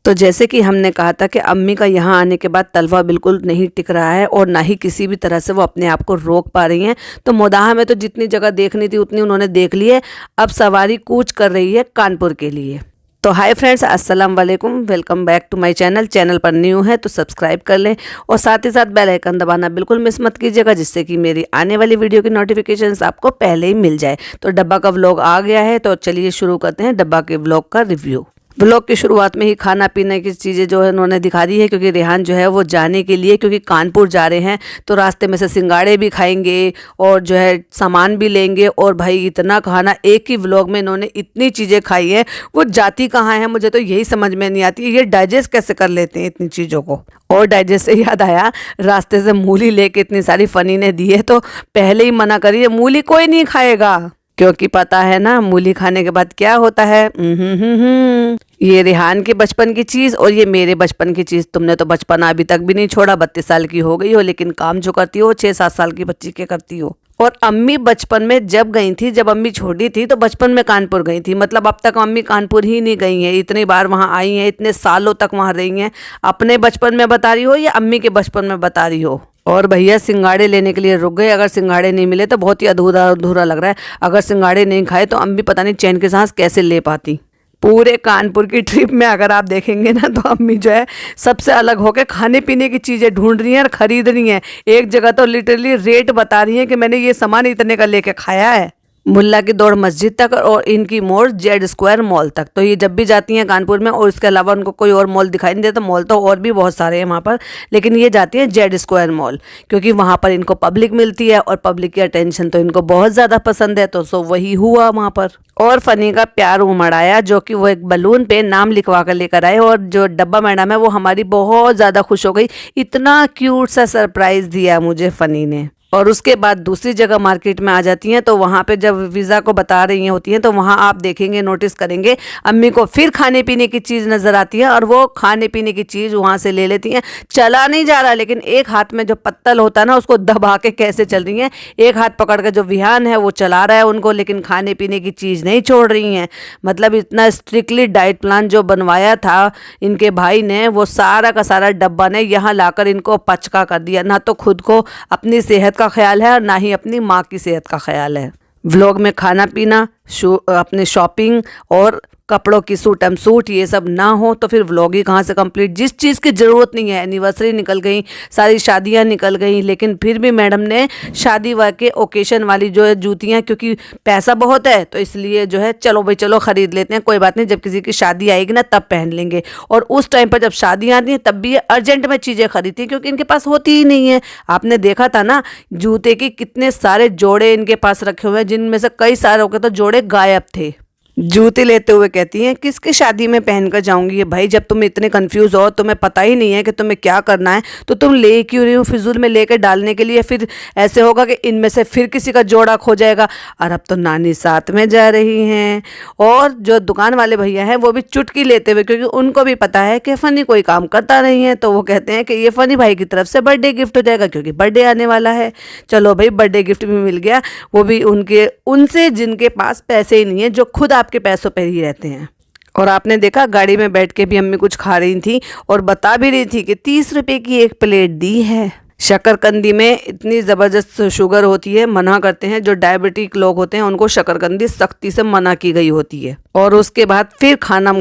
तो जैसे कि हमने कहा था कि अम्मी का यहाँ आने के बाद तलवा बिल्कुल नहीं टिक रहा है और ना ही किसी भी तरह से वो अपने आप को रोक पा रही हैं। तो मोदाहा में तो जितनी जगह देखनी थी उतनी उन्होंने देख ली है। अब सवारी कूच कर रही है कानपुर के लिए। तो हाय फ्रेंड्स, अस्सलाम वालेकुम, welcome back to my channel पर न्यू है तो सब्सक्राइब कर लें और साथ ही साथ बेल आइकन दबाना बिल्कुल मिस मत कीजिएगा, जिससे कि मेरी आने वाली वीडियो की नोटिफिकेशंस आपको पहले ही मिल जाए। तो डब्बा का व्लॉग आ गया है, तो चलिए शुरू करते हैं डब्बा के व्लॉग का रिव्यू। व्लॉग की शुरुआत में ही खाना पीने की चीज़ें जो है उन्होंने दिखा दी है, क्योंकि रेहान जो है वो जाने के लिए, क्योंकि कानपुर जा रहे हैं तो रास्ते में से सिंगाड़े भी खाएंगे और जो है सामान भी लेंगे। और भाई इतना खाना एक ही व्लॉग में इन्होंने इतनी चीज़ें खाई हैं, वो जाती कहाँ है मुझे तो यही समझ में नहीं आती, ये डाइजेस्ट कैसे कर लेते हैं इतनी चीज़ों को। और डाइजेस्ट से याद आया, रास्ते से मूली लेके इतनी सारी फनी ने दी है तो पहले ही मना करिए, मूली कोई नहीं खाएगा, क्योंकि पता है ना मूली खाने के बाद क्या होता है। ये रेहान के बचपन की चीज़ और ये मेरे बचपन की चीज़। तुमने तो बचपन अभी तक भी नहीं छोड़ा, 32 साल की हो गई हो, लेकिन काम जो करती हो 6-7 साल की बच्ची के करती हो। और अम्मी बचपन में जब गई थी, जब अम्मी छोटी थी तो बचपन में कानपुर गई थी, मतलब अब तक अम्मी कानपुर ही नहीं गई हैं। इतनी बार वहाँ आई हैं, इतने सालों तक वहाँ रही हैं। अपने बचपन में बता रही हो या अम्मी के बचपन में बता रही हो। और भैया सिंगाड़े लेने के लिए रुक गए। अगर सिंगाड़े नहीं मिले तो बहुत ही अधूरा अधूरा लग रहा है। अगर सिंगाड़े नहीं खाए तो अम्मी पता नहीं चैन की सांस कैसे ले पाती। पूरे कानपुर की ट्रिप में अगर आप देखेंगे ना तो अम्मी जो है सबसे अलग होकर खाने पीने की चीज़ें ढूंढ रही हैं और ख़रीद रही हैं। एक जगह तो लिटरली रेट बता रही हैं कि मैंने ये सामान इतने का लेके खाया है। मुल्ला की दौड़ मस्जिद तक और इनकी मोड़ जेड स्क्वायर मॉल तक। तो ये जब भी जाती हैं कानपुर में और इसके अलावा उनको कोई और मॉल दिखाई नहीं देता, मॉल तो और भी बहुत सारे हैं वहाँ पर, लेकिन ये जाती हैं जेड स्क्वायर मॉल, क्योंकि वहाँ पर इनको पब्लिक मिलती है और पब्लिक की अटेंशन तो इनको बहुत ज़्यादा पसंद है। तो सो वही हुआ वहाँ पर। और फनी का प्यार उमड़ाया, जो कि वो एक बलून पे नाम लिखवा कर लेकर आए और जो डब्बा मैडम है वो हमारी बहुत ज़्यादा खुश हो गई। इतना क्यूट सा सरप्राइज़ दिया मुझे फनी ने। और उसके बाद दूसरी जगह मार्केट में आ जाती हैं, तो वहाँ पे जब वीज़ा को बता रही होती हैं तो वहाँ आप देखेंगे, नोटिस करेंगे, अम्मी को फिर खाने पीने की चीज़ नज़र आती है और वो खाने पीने की चीज़ वहाँ से ले लेती हैं। चला नहीं जा रहा, लेकिन एक हाथ में जो पत्तल होता है ना उसको दबा के कैसे चल रही हैं। एक हाथ पकड़ कर जो विहान है वो चला रहा है उनको, लेकिन खाने पीने की चीज़ नहीं छोड़ रही हैं। मतलब इतना स्ट्रिक्टली डाइट प्लान जो बनवाया था इनके भाई ने, वो सारा का सारा डब्बा ने यहाँ लाकर इनको पचका कर दिया। ना तो खुद को अपनी सेहत का ख्याल है और ना ही अपनी माँ की सेहत का ख्याल है। व्लॉग में खाना पीना, अपने शॉपिंग और कपड़ों की सूट ये सब ना हो तो फिर व्लॉग ही कहाँ से कंप्लीट। जिस चीज़ की ज़रूरत नहीं है, एनिवर्सरी निकल गई, सारी शादियाँ निकल गई, लेकिन फिर भी मैडम ने शादी के ओकेशन वाली जो है जूतियाँ, क्योंकि पैसा बहुत है तो इसलिए जो है चलो भाई चलो ख़रीद लेते हैं, कोई बात नहीं, जब किसी की शादी आएगी ना तब पहन लेंगे। और उस टाइम पर जब शादियाँ आती हैं तब भी ये अर्जेंट में चीज़ें खरीदती हैं, क्योंकि इनके पास होती ही नहीं है। आपने देखा था ना जूते की कितने सारे जोड़े इनके पास रखे हुए हैं, जिनमें से कई सारे के तो जोड़े गायब थे। जूते लेते हुए कहती हैं किसकी शादी में पहनकर जाऊंगी। भाई जब तुम इतने कंफ्यूज हो, तुम्हें पता ही नहीं है कि तुम्हें क्या करना है, तो तुम ले क्यों रही हो फिजूल में लेकर डालने के लिए। फिर ऐसे होगा कि इनमें से फिर किसी का जोड़ा खो जाएगा। और अब तो नानी साथ में जा रही हैं और जो दुकान वाले भैया हैं वो भी चुटकी लेते हुए, क्योंकि उनको भी पता है कि फ़नी कोई काम करता नहीं है, तो वो कहते हैं कि ये फ़नी भाई की तरफ से बर्थडे गिफ्ट हो जाएगा, क्योंकि बर्थडे आने वाला है। चलो भाई बर्थडे गिफ्ट भी मिल गया, वो भी उनसे जिनके पास पैसे ही नहीं है, जो खुद आपके पैसों पर ही रहते हैं। और आपने देखा गाड़ी में बैठ के भी अम्मी कुछ खा रही थी और बता भी रही थी कि 30 रुपए की एक प्लेट दी है। शकरकंदी में इतनी ज़बरदस्त शुगर होती है, मना करते हैं, जो डायबिटिक लोग होते हैं उनको शकरकंदी सख्ती से मना की गई होती है। और उसके बाद फिर खाना,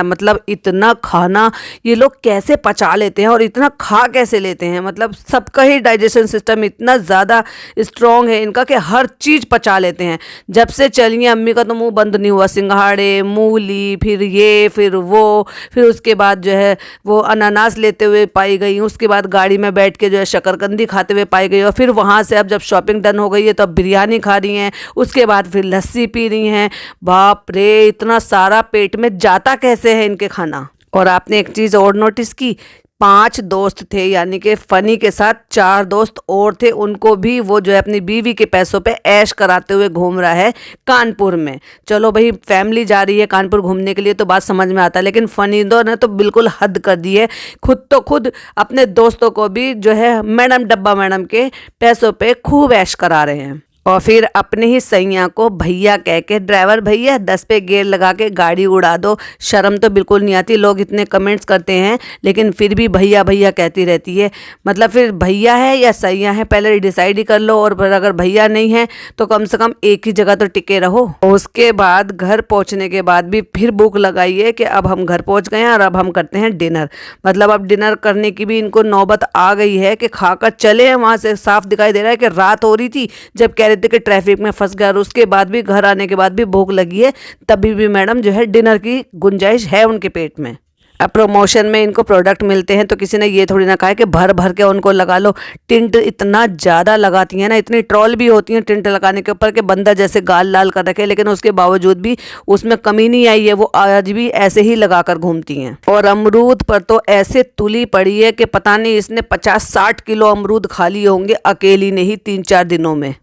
मतलब इतना खाना ये लोग कैसे पचा लेते हैं और इतना खा कैसे लेते हैं। मतलब सबका ही डाइजेशन सिस्टम इतना ज़्यादा स्ट्रॉन्ग है इनका कि हर चीज़ पचा लेते हैं। जब से चलिए अम्मी का तो मुंह बंद नहीं हुआ, सिंघाड़े, मूली, फिर ये फिर वो, फिर उसके बाद जो है वो अनानास लेते हुए पाई गई, उसके बाद गाड़ी में बैठ के जो है शकरकंदी खाते हुए पाई गई, और फिर वहाँ से अब जब शॉपिंग डन हो गई है तो अब बिरयानी खा रही हैं, उसके बाद फिर लस्सी पी रही हैं। बाप रे, इतना सारा पेट में जाता कैसे है इनके खाना। और आपने एक चीज़ और नोटिस की, 5 दोस्त थे, यानी कि फ़नी के साथ 4 दोस्त और थे, उनको भी वो जो है अपनी बीवी के पैसों पे ऐश कराते हुए घूम रहा है कानपुर में। चलो भाई फैमिली जा रही है कानपुर घूमने के लिए तो बात समझ में आता है, लेकिन फ़नी दो ने तो बिल्कुल हद कर दी है। खुद अपने दोस्तों को भी जो है डब्बा मैडम के पैसों पे खूब ऐश करा रहे हैं। और फिर अपने ही सैया को भैया कह के, ड्राइवर भैया 10 पे गियर लगा के गाड़ी उड़ा दो। शर्म तो बिल्कुल नहीं आती, लोग इतने कमेंट्स करते हैं लेकिन फिर भी भैया भैया कहती रहती है। मतलब फिर भैया है या सैया है, पहले डिसाइड ही कर लो। और फिर अगर भैया नहीं है तो कम से कम एक ही जगह तो टिके रहो। उसके बाद घर पहुंचने के बाद भी फिर भूख लगाई है कि अब हम घर पहुंच गए हैं और अब हम करते हैं डिनर। मतलब अब डिनर करने की भी इनको नौबत आ गई है कि खाकर चले हैं। वहां से साफ दिखाई दे रहा है कि रात हो रही थी जब कह रहे थे कि ट्रैफिक में फंस गया, और उसके बाद भी घर आने के बाद भी भूख लगी है, तभी भी मैडम जो है डिनर की गुंजाइश है उनके पेट में। अब प्रमोशन में इनको प्रोडक्ट मिलते हैं तो किसी ने ये थोड़ी ना कहा है कि भर भर के उनको लगा लो। टिंट इतना ज़्यादा लगाती हैं ना, इतनी ट्रॉल भी होती हैं टिंट लगाने के ऊपर कि बंदा जैसे गाल लाल कर रखे, लेकिन उसके बावजूद भी उसमें कमी नहीं आई है। वो आज भी ऐसे ही लगा कर घूमती हैं। और अमरूद पर तो ऐसे तुली पड़ी है कि पता नहीं इसने 50-60 किलो अमरूद खा लिए होंगे अकेली ने ही 3-4 दिनों में।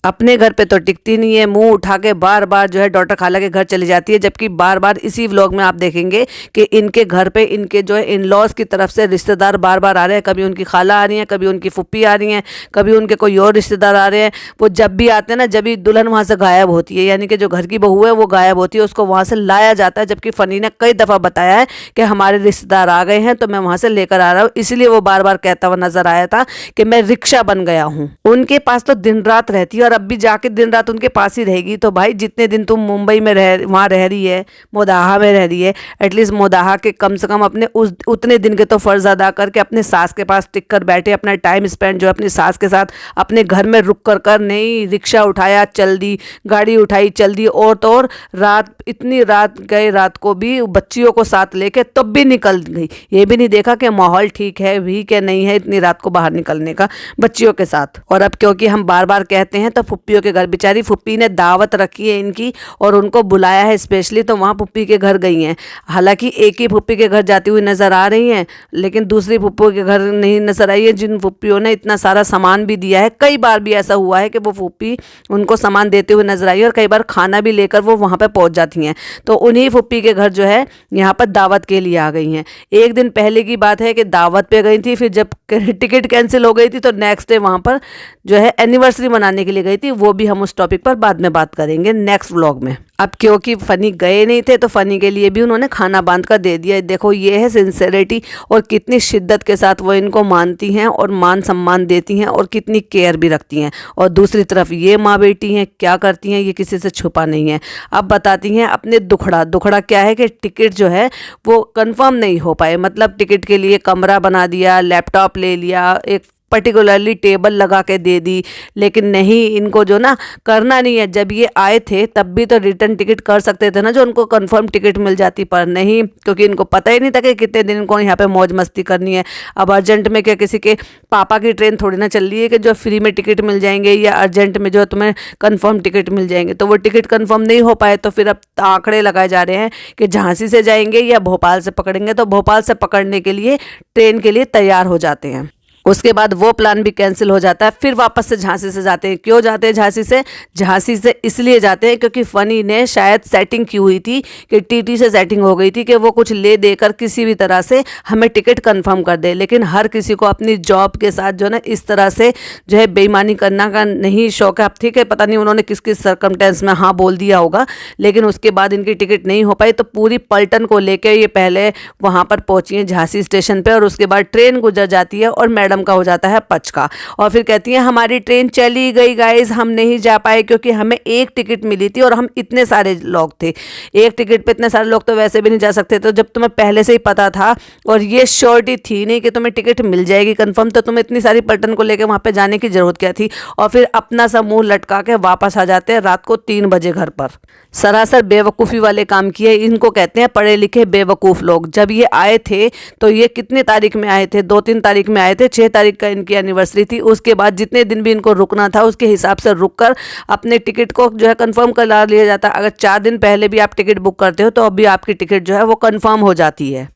अपने घर पे तो टिकती नहीं है, मुंह उठा के बार बार जो है डॉक्टर खाला के घर चली जाती है। जबकि बार बार इसी व्लॉग में आप देखेंगे कि इनके घर पे इनके जो है इन लॉज की तरफ से रिश्तेदार बार बार आ रहे हैं। कभी उनकी खाला आ रही हैं, कभी उनकी फुप्पी आ रही हैं, कभी उनके कोई और रिश्तेदार आ रहे हैं। वो जब भी आते हैं ना, जब भी दुल्हन वहाँ से गायब होती है, यानी कि जो घर की बहू है वो गायब होती है, उसको वहाँ से लाया जाता है। जबकि फनी ने कई दफ़ा बताया है कि हमारे रिश्तेदार आ गए हैं तो मैं वहाँ से लेकर आ रहा हूँ, इसलिए वो बार बार कहता हुआ नजर आया था कि मैं रिक्शा बन गया हूँ। उनके पास तो दिन रात रहती है और अब भी जाके दिन रात उनके पास ही रहेगी। तो भाई जितने दिन तुम मुंबई में वहाँ रह रही है, मोदाहा में रह रही है, एटलीस्ट मोदाहा के कम से कम अपने उतने दिन के तो फ़र्ज अदा करके अपने सास के पास टिक कर बैठे, अपना टाइम स्पेंड जो है अपनी सास के साथ अपने घर में रुक कर नहीं, रिक्शा उठाया चल दी, गाड़ी उठाई चल दी। और तो और रात, इतनी रात गए, रात को भी बच्चियों को साथ लेके तब भी निकल गई। ये भी नहीं देखा कि माहौल ठीक है भी कि नहीं है इतनी रात को बाहर निकलने का बच्चियों के साथ। और अब क्योंकि हम बार बार कहते हैं तो फुप्पियों के घर, बेचारी फुप्पी ने दावत रखी है इनकी और उनको बुलाया है स्पेशली, तो वहाँ फुप्पी के घर गई हैं। हालांकि एक ही फुप्पी के घर जाती हुई नजर आ रही हैं, लेकिन दूसरी फुप्पियों के घर नहीं नजर आई है, जिन फुप्पियों ने इतना सारा सामान भी दिया है। कई बार भी ऐसा हुआ है कि वो फुप्पी उनको सामान देते हुए नजर आई और कई बार खाना भी लेकर वो वहाँ पर पहुँच जाती हैं। तो उन्हीं फुप्पी के घर जो है यहाँ पर दावत के लिए आ गई हैं। एक दिन पहले की बात है कि दावत पे गई थी, फिर जब टिकट कैंसिल हो गई थी तो नेक्स्ट डे वहाँ पर जो है एनिवर्सरी मनाने के लिए गई थी। वो भी हम उस टॉपिक पर बाद में बात करेंगे नेक्स्ट व्लॉग में। अब क्योंकि फनी गए नहीं थे तो फनी के लिए भी उन्होंने खाना बांध कर दे दिया। देखो ये है सिंसेरिटी और कितनी शिद्दत के साथ वो इनको मानती हैं और मान सम्मान देती हैं और कितनी केयर भी रखती हैं। और दूसरी तरफ ये माँ बेटी हैं, क्या करती हैं ये किसी से छुपा नहीं है। अब बताती हैं अपने दुखड़ा क्या है कि टिकट जो है वो कंफर्म नहीं हो पाए। मतलब टिकट के लिए कमरा बना दिया, लैपटॉप ले लिया, एक पर्टिकुलरली टेबल लगा के दे दी, लेकिन नहीं, इनको जो ना करना नहीं है। जब ये आए थे तब भी तो रिटर्न टिकट कर सकते थे ना, जो उनको कंफर्म टिकट मिल जाती, पर नहीं, क्योंकि इनको पता ही नहीं था कि कितने दिन इनको यहाँ पे मौज मस्ती करनी है। अब अर्जेंट में क्या किसी के पापा की ट्रेन थोड़ी ना चल रही है कि जो फ्री में टिकट मिल जाएंगे या अर्जेंट में जो तुम्हें कन्फर्म टिकट मिल जाएंगे। तो वो टिकट कन्फर्म नहीं हो पाए तो फिर अब आंकड़े लगाए जा रहे हैं कि झांसी से जाएंगे या भोपाल से पकड़ेंगे। तो भोपाल से पकड़ने के लिए ट्रेन के लिए तैयार हो जाते हैं। उसके बाद वो प्लान भी कैंसिल हो जाता है, फिर वापस से झांसी से जाते हैं। क्यों जाते हैं झांसी से? झांसी से इसलिए जाते हैं क्योंकि फनी ने शायद सेटिंग की हुई थी कि टीटी से सेटिंग हो गई थी कि वो कुछ ले देकर किसी भी तरह से हमें टिकट कंफर्म कर दे। लेकिन हर किसी को अपनी जॉब के साथ जो ना इस तरह से जो है बेईमानी करना का नहीं शौक है। अब ठीक है, पता नहीं उन्होंने किस किस सर्कमटेंस में हाँ बोल दिया होगा, लेकिन उसके बाद इनकी टिकट नहीं हो पाई। तो पूरी पलटन को लेकर ये पहले वहाँ पर पहुँची हैं झांसी स्टेशन पर, और उसके बाद ट्रेन गुजर जाती है और मैडम का हो जाता है पचका। और फिर कहती हैं हमारी ट्रेन चली गई गाइस, हम नहीं जा पाए क्योंकि हमें एक टिकट मिली थी और हम इतने सारे लोग थे। एक टिकट पे इतने सारे लोग तो वैसे भी नहीं जा सकते। तो जब तुम्हें पहले से ही पता था और ये श्योरिटी थी नहीं कि तुम्हें टिकट मिल जाएगी कंफर्म, तो तुम्हें इतनी सारी पलटन को लेकर वहां पे जाने की जरूरत क्या थी? और फिर अपना सा मुंह लटका के वापस आ जाते हैं रात को 3 बजे घर पर। सरासर बेवकूफ़ी वाले काम किए। इनको कहते हैं पढ़े लिखे बेवकूफ़ लोग। जब ये आए थे तो ये कितने तारीख में आए थे? 2-3 तारीख में आए थे। 6 तारीख का इनकी एनिवर्सरी थी। उसके बाद जितने दिन भी इनको रुकना था उसके हिसाब से रुककर अपने टिकट को जो है कंफर्म करा लिया जाता। अगर 4 दिन पहले भी आप टिकट बुक करते हो तो अभी आपकी टिकट जो है वो कंफर्म हो जाती है।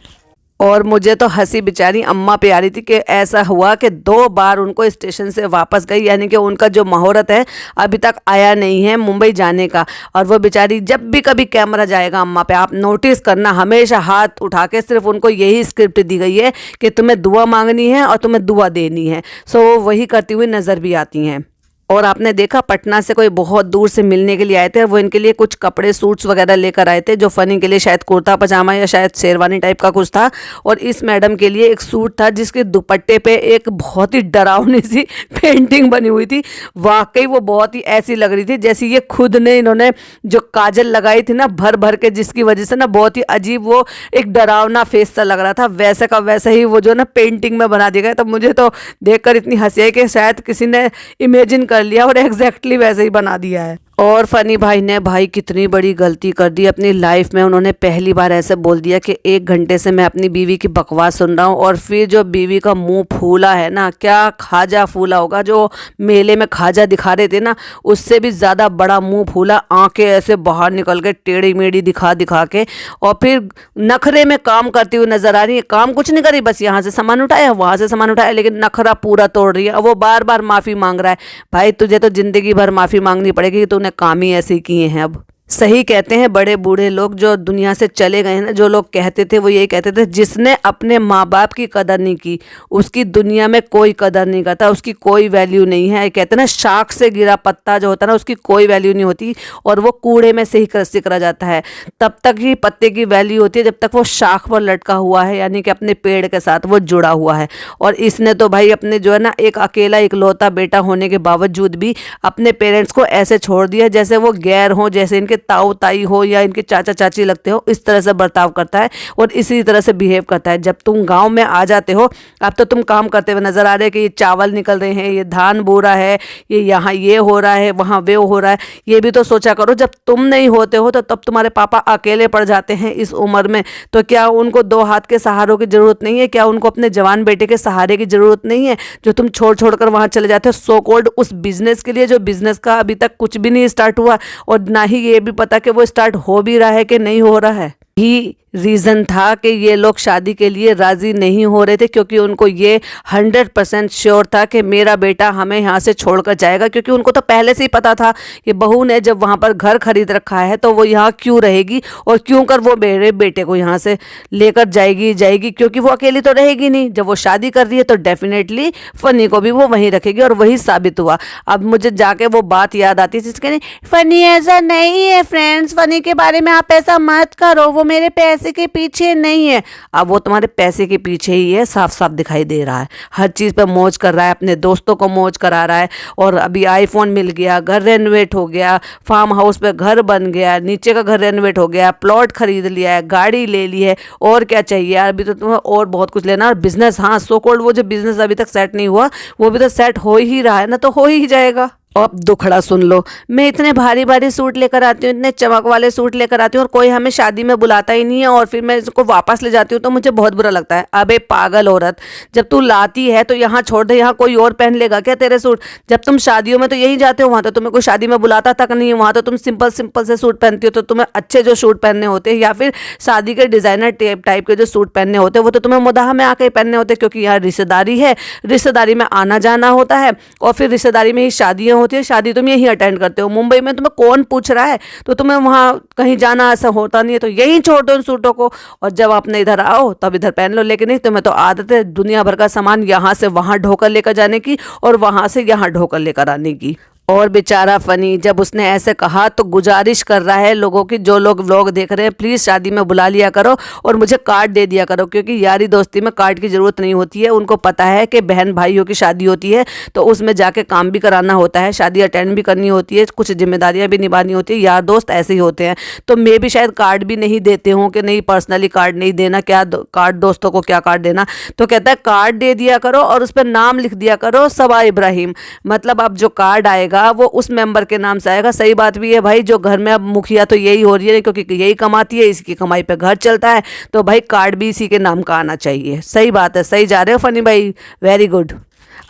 और मुझे तो हंसी बेचारी अम्मा पे आ रही थी कि ऐसा हुआ कि 2 बार उनको स्टेशन से वापस गई, यानी कि उनका जो मुहूर्त है अभी तक आया नहीं है मुंबई जाने का। और वो बेचारी जब भी कभी कैमरा जाएगा अम्मा पे, आप नोटिस करना, हमेशा हाथ उठा के सिर्फ उनको यही स्क्रिप्ट दी गई है कि तुम्हें दुआ मांगनी है और तुम्हें दुआ देनी है। सो वही करती हुई नज़र भी आती हैं। और आपने देखा पटना से कोई बहुत दूर से मिलने के लिए आए थे, वो इनके लिए कुछ कपड़े सूट्स वगैरह लेकर आए थे, जो फनी के लिए शायद कुर्ता पजामा या शायद शेरवानी टाइप का कुछ था। और इस मैडम के लिए एक सूट था जिसके दुपट्टे पे एक बहुत ही डरावनी सी पेंटिंग बनी हुई थी। वाकई वो बहुत ही ऐसी लग रही थी जैसे ये खुद ने इन्होंने जो काजल लगाई थी ना भर भर के, जिसकी वजह से ना बहुत ही अजीब वो एक डरावना फेस सा लग रहा था, वैसे का वैसा ही वो जो ना पेंटिंग में बना दिया गया। तब मुझे तो देखकर इतनी हंसी आई कि शायद किसी ने इमेजिन कर लिया और एग्जैक्टली वैसे ही बना दिया है। और फनी भाई ने भाई कितनी बड़ी गलती कर दी अपनी लाइफ में। उन्होंने पहली बार ऐसे बोल दिया कि 1 घंटे से मैं अपनी बीवी की बकवास सुन रहा हूँ, और फिर जो बीवी का मुंह फूला है ना, क्या खाजा फूला होगा। जो मेले में खाजा दिखा रहे थे ना, उससे भी ज़्यादा बड़ा मुंह फूला, आंखें ऐसे बाहर निकल के टेढ़ी मेढ़ी दिखा दिखा के, और फिर नखरे में काम करती हुई नजर आ रही है। काम कुछ नहीं करी, बस यहाँ से सामान उठाया वहाँ से सामान उठाया, लेकिन नखरा पूरा तोड़ रही है। अब वो बार बार माफ़ी मांग रहा है। भाई तुझे तो जिंदगी भर माफ़ी मांगनी पड़ेगी कि तूने काम ही ऐसे किए हैं। अब सही कहते हैं बड़े बूढ़े लोग जो दुनिया से चले गए हैं ना, जो लोग कहते थे वो यही कहते थे, जिसने अपने माँ बाप की कदर नहीं की उसकी दुनिया में कोई कदर नहीं करता, उसकी कोई वैल्यू नहीं है। कहते हैं ना, शाख से गिरा पत्ता जो होता है ना, उसकी कोई वैल्यू नहीं होती, और वो कूड़े में से ही सिकरा जाता है। तब तक ही पत्ते की वैल्यू होती है जब तक वो शाख पर लटका हुआ है, यानी कि अपने पेड़ के साथ वो जुड़ा हुआ है। और इसने तो भाई अपने जो है ना, एक अकेला इकलौता बेटा होने के बावजूद भी अपने पेरेंट्स को ऐसे छोड़ दिया जैसे वो गैर हो, जैसे इनके ताऊ ताई हो या इनके चाचा चाची लगते हो। इस तरह से बर्ताव करता है और इसी तरह से बिहेव करता है। जब तुम गांव में आ जाते हो, अब तो तुम काम करते हुए नजर आ रहे हैं कि ये चावल निकल रहे हैं, ये धान बो रहा है, ये यहाँ ये हो रहा है, वहाँ वे हो रहा है। ये भी तो सोचा करो, जब तुम नहीं होते हो तो तब तुम्हारे पापा अकेले पड़ जाते हैं इस उम्र में, तो क्या उनको 2 हाथ के सहारों की जरूरत नहीं है? क्या उनको अपने जवान बेटे के सहारे की जरूरत नहीं है, जो तुम छोड़ छोड़ कर वहां चले जाते हो सो कॉल्ड उस बिजनेस के लिए, जो बिजनेस का अभी तक कुछ भी नहीं स्टार्ट हुआ, और ना ही ये भी पता कि वो स्टार्ट हो भी रहा है कि नहीं हो रहा है। ही रीज़न था कि ये लोग शादी के लिए राज़ी नहीं हो रहे थे, क्योंकि उनको ये 100% श्योर था कि मेरा बेटा हमें यहाँ से छोड़कर जाएगा। क्योंकि उनको तो पहले से ही पता था कि बहू ने जब वहाँ पर घर खरीद रखा है तो वो यहाँ क्यों रहेगी, और क्यों कर वो मेरे बेटे को यहाँ से लेकर जाएगी, क्योंकि वो अकेली तो रहेगी नहीं। जब वो शादी कर रही है तो डेफिनेटली फनी को भी वो वहीं रखेगी, और वही साबित हुआ। अब मुझे जाके वो बात याद आती है जिसके नहीं, फनी ऐसा नहीं है फ्रेंड्स, फनी के बारे में आप ऐसा मत करो, वो मेरे पैसे के पीछे नहीं है। अब वो तुम्हारे पैसे के पीछे ही है, साफ साफ दिखाई दे रहा है। हर चीज़ पे मौज कर रहा है, अपने दोस्तों को मौज करा रहा है, और अभी आईफोन मिल गया, घर रेनोवेट हो गया, फार्म हाउस पे घर बन गया, नीचे का घर रेनोवेट हो गया, प्लॉट खरीद लिया है, गाड़ी ले ली है, और क्या चाहिए यार? अभी तो तुम्हें और बहुत कुछ लेना। और बिजनेस, हाँ सो कॉल्ड वो जो बिजनेस अभी तक सेट नहीं हुआ वो भी तो सेट हो ही रहा है ना, तो हो ही जाएगा। अब दुखड़ा सुन लो, मैं इतने भारी भारी सूट लेकर आती हूँ, इतने चमक वाले सूट लेकर आती हूँ, और कोई हमें शादी में बुलाता ही नहीं है, और फिर मैं इसको वापस ले जाती हूँ तो मुझे बहुत बुरा लगता है। अबे पागल औरत, जब तू लाती है तो यहाँ छोड़ दे, यहाँ कोई और पहन लेगा क्या तेरे सूट? जब तुम शादियों में तो यही जाते हो, वहाँ तो तुम्हें कोई शादी में बुलाता तक नहीं है, वहाँ तो तुम सिंपल सिंपल से सूट पहनती हो। तो तुम्हें अच्छे जो सूट पहनने होते हैं, या फिर शादी के डिजाइनर टाइप के जो सूट पहनने होते हैं, वो तो तुम्हें मुदाह में आके पहनने होते हैं, क्योंकि यहाँ रिश्तेदारी है, रिश्तेदारी में आना जाना होता है, और फिर रिश्तेदारी में ही शादियाँ होती है। शादी तुम यही अटेंड करते हो, मुंबई में तुम्हें कौन पूछ रहा है? तो तुम्हें वहां कहीं जाना ऐसा होता नहीं है, तो यहीं छोड़ दो इन सूटों को, और जब आपने इधर आओ तब इधर पहन लो। लेकिन नहीं, तुम्हें तो आदत है दुनिया भर का सामान यहाँ से वहां ढोकर लेकर जाने की, और वहां से यहाँ ढोकर लेकर आने की। और बेचारा फनी जब उसने ऐसे कहा तो गुजारिश कर रहा है लोगों की, जो लोग व्लॉग देख रहे हैं, प्लीज़ शादी में बुला लिया करो और मुझे कार्ड दे दिया करो, क्योंकि यारी दोस्ती में कार्ड की ज़रूरत नहीं होती है। उनको पता है कि बहन भाइयों की शादी होती है तो उसमें जाके काम भी कराना होता है, शादी अटेंड भी करनी होती है, कुछ जिम्मेदारियाँ भी निभानी होती है। यार दोस्त ऐसे ही होते हैं, तो मैं भी शायद कार्ड भी नहीं देते हूँ कि नहीं पर्सनली कार्ड नहीं देना, क्या कार्ड दोस्तों को क्या कार्ड देना। तो कहता है कार्ड दे दिया करो और उस पर नाम लिख दिया करो सबा इब्राहिम, मतलब अब जो कार्ड आएगा वो उस मेंबर के नाम से आएगा। सही बात भी है भाई, जो घर में अब मुखिया तो यही हो रही है, क्योंकि यही कमाती है, इसकी कमाई पे घर चलता है, तो भाई कार्ड भी इसी के नाम का आना चाहिए। सही बात है, सही जा रहे हो फनी भाई, वेरी गुड।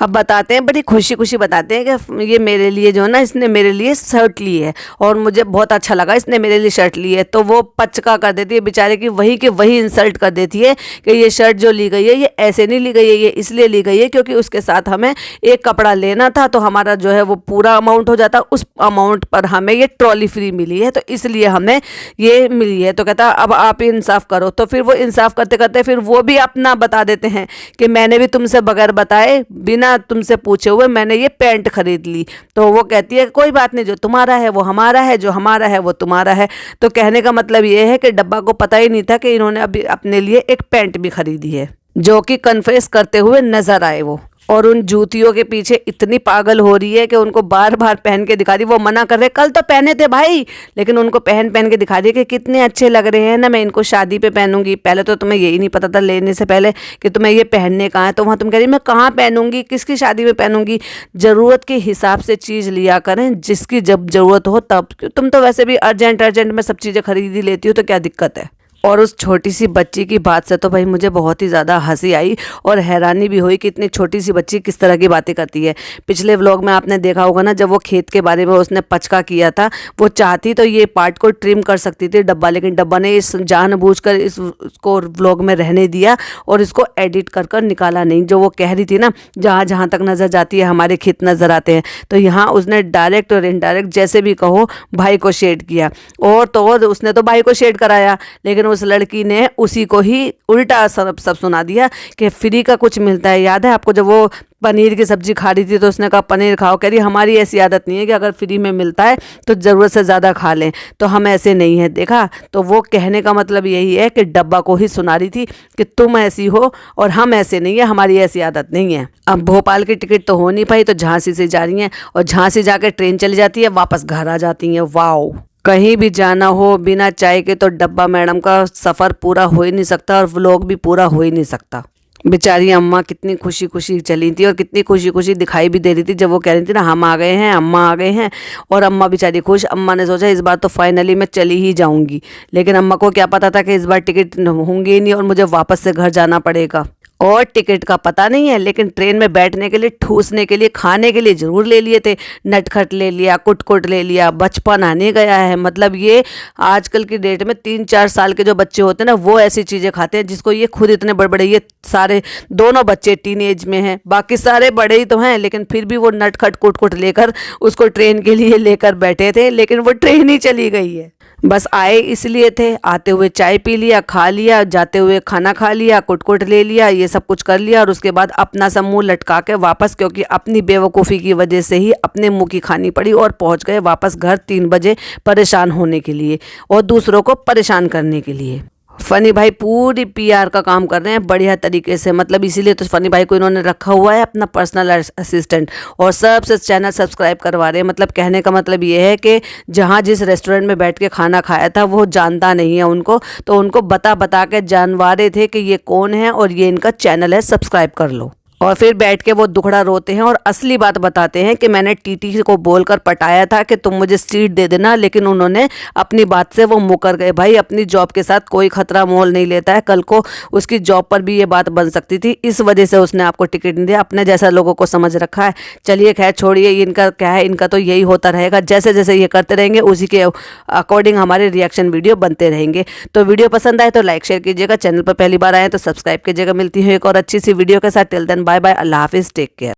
अब बताते हैं, बड़ी खुशी खुशी बताते हैं कि ये मेरे लिए जो है ना, इसने मेरे लिए शर्ट ली है और मुझे बहुत अच्छा लगा, इसने मेरे लिए शर्ट ली है। तो वो पचका कर देती है बेचारे की, वही के वही इंसल्ट कर देती है कि ये शर्ट जो ली गई है ये ऐसे नहीं ली गई है, ये इसलिए ली गई है क्योंकि उसके साथ हमें एक कपड़ा लेना था, तो हमारा जो है वो पूरा अमाउंट हो जाता, उस अमाउंट पर हमें ये ट्रॉली फ्री मिली है, तो इसलिए हमें ये मिली है। तो कहता अब आप इंसाफ करो। तो फिर वो इंसाफ करते करते फिर वो भी अपना बता देते हैं कि मैंने भी तुमसे बगैर बताए बिना बिना तुमसे पूछे हुए मैंने ये पैंट खरीद ली। तो वो कहती है कोई बात नहीं, जो तुम्हारा है वो हमारा है, जो हमारा है वो तुम्हारा है। तो कहने का मतलब ये है कि डब्बा को पता ही नहीं था कि इन्होंने अभी अपने लिए एक पैंट भी खरीदी है, जो कि कन्फेस करते हुए नजर आए वो। और उन जूतियों के पीछे इतनी पागल हो रही है कि उनको बार बार पहन के दिखा रही। वो मना कर रहे, कल तो पहने थे भाई, लेकिन उनको पहन पहन के दिखा रही है कि कितने अच्छे लग रहे हैं ना, मैं इनको शादी पे पहनूंगी। पहले तो तुम्हें यही नहीं पता था लेने से पहले कि तुम्हें ये पहनने का है, तो वहाँ तुम कह रही मैं कहाँ पहनूंगी, किसकी शादी में पहनूंगी। ज़रूरत के हिसाब से चीज़ लिया करें, जिसकी जब ज़रूरत हो तब। तुम तो वैसे भी अर्जेंट में सब चीज़ें खरीद ही लेती हो, तो क्या दिक्कत है। और उस छोटी सी बच्ची की बात से तो भाई मुझे बहुत ही ज़्यादा हंसी आई और हैरानी भी हुई कि इतनी छोटी सी बच्ची किस तरह की बातें करती है। पिछले व्लॉग में आपने देखा होगा ना, जब वो खेत के बारे में उसने पचका किया था, वो चाहती तो ये पार्ट को ट्रिम कर सकती थी डब्बा, लेकिन डब्बा ने इस जानबूझकर इसको व्लॉग में रहने दिया और इसको एडिट कर कर निकाला नहीं। जो वो कह रही थी ना, जहाँ जहाँ तक नज़र जाती है हमारे खेत नज़र आते हैं, तो यहाँ उसने डायरेक्ट और इनडायरेक्ट जैसे भी कहो भाई को शेड किया। और तो और उसने तो भाई को शेड कराया, लेकिन उस लड़की ने उसी को ही उल्टा सब सुना दिया कि फ्री का कुछ मिलता है। याद है आपको, जब वो पनीर की सब्जी खा रही थी तो उसने कहा पनीर खाओ, कह रही हमारी ऐसी आदत नहीं है कि अगर फ्री में मिलता है तो ज़रूरत से ज़्यादा खा लें, तो हम ऐसे नहीं है। देखा, तो वो कहने का मतलब यही है कि डब्बा को ही सुना रही थी कि तुम ऐसी हो और हम ऐसे नहीं है, हमारी ऐसी आदत नहीं है। अब भोपाल की टिकट तो हो नहीं पाई, तो झांसी से जा रही हैं और झांसी जाकर ट्रेन चली जाती है, वापस घर आ जाती हैं। वाओ, कहीं भी जाना हो बिना चाय के तो डब्बा मैडम का सफ़र पूरा हो ही नहीं सकता और व्लॉग भी पूरा हो ही नहीं सकता। बेचारी अम्मा कितनी खुशी खुशी चली थी और कितनी खुशी खुशी दिखाई भी दे रही थी, जब वो कह रही थी ना हम आ गए हैं, अम्मा आ गए हैं। और अम्मा बेचारी खुश। अम्मा ने सोचा इस बार तो फाइनली मैं चली ही जाऊंगी, लेकिन अम्मा को क्या पता था कि इस बार टिकट होंगी ही नहीं और मुझे वापस से घर जाना पड़ेगा। और टिकट का पता नहीं है, लेकिन ट्रेन में बैठने के लिए, ठूसने के लिए, खाने के लिए ज़रूर ले लिए थे। नटखट ले लिया, कुटकुट ले लिया, बचपन आने गया है। मतलब ये आजकल की डेट में 3-4 साल के जो बच्चे होते हैं ना, वो ऐसी चीज़ें खाते हैं जिसको ये खुद इतने बड़े बड़े, ये सारे दोनों बच्चे टीनेज में हैं, बाकी सारे बड़े ही तो हैं, लेकिन फिर भी वो नटखट कुटकुट लेकर उसको ट्रेन के लिए लेकर बैठे थे, लेकिन वो ट्रेन ही चली गई है। बस आए इसलिए थे, आते हुए चाय पी लिया, खा लिया, जाते हुए खाना खा लिया, कुटकुट ले लिया, ये सब कुछ कर लिया और उसके बाद अपना सा मुँह लटका के वापस, क्योंकि अपनी बेवकूफ़ी की वजह से ही अपने मुँह की खानी पड़ी, और पहुंच गए वापस घर 3 बजे परेशान होने के लिए और दूसरों को परेशान करने के लिए। फ़नी भाई पूरी पीआर का काम कर रहे हैं बढ़िया तरीके से, मतलब इसीलिए तो फ़नी भाई को इन्होंने रखा हुआ है अपना पर्सनल असिस्टेंट, और सबसे चैनल सब्सक्राइब करवा रहे हैं। मतलब कहने का मतलब ये है कि जहाँ जिस रेस्टोरेंट में बैठ के खाना खाया था वो जानता नहीं है उनको, तो उनको बता बता के जानवा रहे थे कि ये कौन है और ये इनका चैनल है, सब्सक्राइब कर लो। और फिर बैठ के वो दुखड़ा रोते हैं और असली बात बताते हैं कि मैंने टीटी को बोलकर पटाया था कि तुम मुझे सीट दे देना, लेकिन उन्होंने अपनी बात से वो मुकर गए। भाई अपनी जॉब के साथ कोई खतरा मोल नहीं लेता है, कल को उसकी जॉब पर भी ये बात बन सकती थी, इस वजह से उसने आपको टिकट नहीं दिया। अपने जैसा लोगों को समझ रखा है। चलिए खैर छोड़िए, इनका क्या है, इनका तो यही होता रहेगा, जैसे जैसे ये करते रहेंगे उसी के अकॉर्डिंग हमारे रिएक्शन वीडियो बनते रहेंगे। तो वीडियो पसंद आए तो लाइक शेयर कीजिएगा, चैनल पर पहली बार आए तो सब्सक्राइब कीजिएगा। मिलती है एक और अच्छी सी वीडियो के साथ। टिल देन बाय बाय, अल्लाह हाफिज़, टेक केयर।